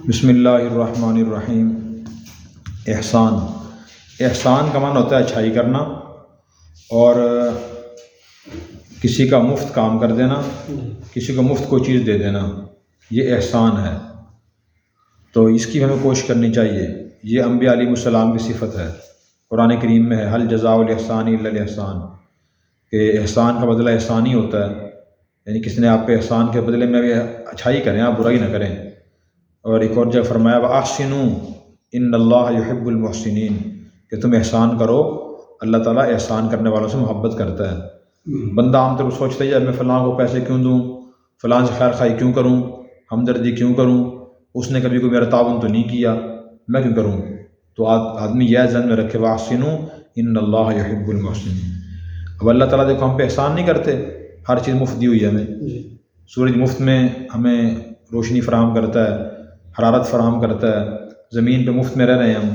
بسم اللہ الرحمن الرحیم۔ احسان کا معنی ہوتا ہے اچھائی کرنا اور کسی کا مفت کام کر دینا، کسی کو مفت کوئی چیز دے دینا، یہ احسان ہے۔ تو اس کی ہمیں کوشش کرنی چاہیے۔ یہ انبیاء علیہ السلام کی صفت ہے، قرآن کریم میں ہے حل جزاء الاحسان الا الاحسان، کہ احسان کا بدلہ احسان ہی ہوتا ہے، یعنی کسی نے آپ پہ احسان کے بدلے میں بھی اچھائی کریں، آپ برائی نہ کریں۔ اور ایک اور جگہ فرمایا وَأَحْسِنُوا إِنَّ اللَّهَ يُحِبُّ الْمُحْسِنِينَ، کہ تم احسان کرو، اللہ تعالیٰ احسان کرنے والوں سے محبت کرتا ہے۔ بندہ عام طور پر سوچتا ہے میں فلاں کو پیسے کیوں دوں، فلاں سے خیر خواہی کیوں کروں، ہمدردی کیوں کروں، اس نے کبھی کوئی میرا تعاون تو نہیں کیا، میں کیوں کروں۔ تو آدمی یہ ذہن میں رکھے وَأَحْسِنُوا إِنَّ اللَّهَ يُحِبُّ الْمُحْسِنِينَ۔ اب اللہ تعالیٰ دیکھو ہم پہ احسان نہیں کرتے، ہر چیز مفت دی ہوئی ہے ہمیں۔ سورج مفت میں ہمیں روشنی فراہم کرتا ہے، حرارت فراہم کرتا ہے، زمین پہ مفت میں رہ رہے ہیں ہم،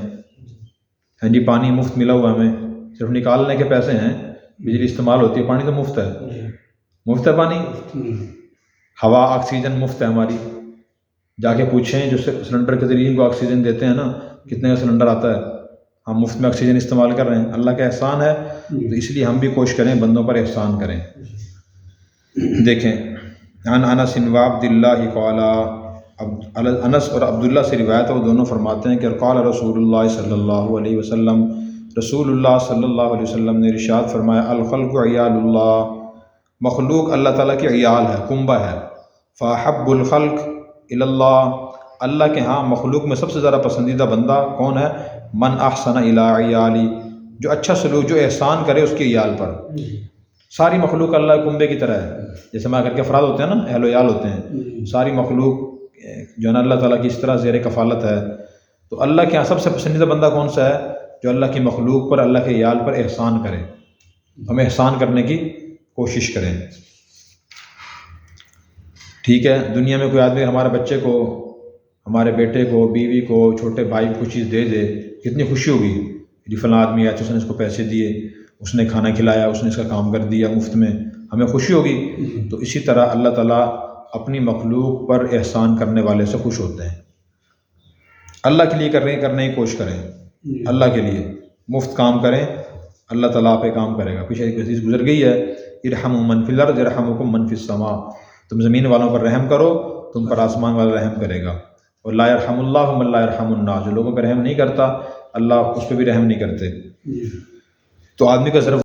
ہاں جی، پانی مفت ملا ہوا ہمیں، صرف نکالنے کے پیسے ہیں، بجلی استعمال ہوتی ہے، پانی تو مفت ہے، مفت ہے پانی، ہوا آکسیجن مفت ہے ہماری۔ جا کے پوچھیں جو سلنڈر کے ذریعے ان کو آکسیجن دیتے ہیں نا، کتنے کا سلنڈر آتا ہے، ہم مفت میں آکسیجن استعمال کر رہے ہیں، اللہ کا احسان ہے۔ تو اس لیے ہم بھی کوشش کریں بندوں پر احسان کریں۔ دیکھیں عن انس و عبد اللہ قال، انس اور عبداللہ سے روایت ہے، وہ دونوں فرماتے ہیں کہ قال رسول اللہ صلی اللہ علیہ وسلم، رسول اللہ صلی اللہ علیہ وسلم نے ارشاد فرمایا الخلق عیال اللہ، مخلوق اللہ تعالیٰ کی عیال ہے، کنبہ ہے۔ فاحب الخلق الی اللہ، اللہ کے ہاں مخلوق میں سب سے زیادہ پسندیدہ بندہ کون ہے؟ من احسن الی عیالی، جو اچھا سلوک، جو احسان کرے اس کی عیال پر۔ ساری مخلوق اللہ کنبے کی طرح ہے، جیسے ہمارے گھر کے افراد ہوتے ہیں نا، اہل و عیال ہوتے ہیں، ساری مخلوق جو ہے نا اللہ تعالیٰ کی اس طرح زیر کفالت ہے۔ تو اللہ کے یہاں سب سے پسندیدہ بندہ کون سا ہے؟ جو اللہ کی مخلوق پر، اللہ کے عیال پر احسان کرے۔ ہمیں احسان کرنے کی کوشش کریں، ٹھیک ہے۔ دنیا میں کوئی آدمی ہمارے بچے کو، ہمارے بیٹے کو، بیوی کو، چھوٹے بھائی کو کوئی چیز دے دے، کتنی خوشی ہوگی کہ فلاں آدمی آیا تو اس نے اس کو پیسے دیے، اس نے کھانا کھلایا، اس نے اس کا کام کر دیا مفت میں، ہمیں خوشی ہوگی۔ تو اسی طرح اللہ تعالیٰ اپنی مخلوق پر احسان کرنے والے سے خوش ہوتے ہیں۔ اللہ کے لیے کرنے کی کوشش کریں، اللہ کے لیے مفت کام کریں، اللہ تعالیٰ پہ کام کرے گا۔ پیچھے ایک حدیث گزر گئی ہے ارحموا من فی الارض یرحمکم من فی السماء، تم زمین والوں پر رحم کرو، تم پر آسمان والا رحم کرے گا۔ اور لا یرحم اللہ من لا یرحم الناس، جو لوگوں پہ رحم نہیں کرتا اللہ اس پہ بھی رحم نہیں کرتے۔ تو آدمی کا ضرور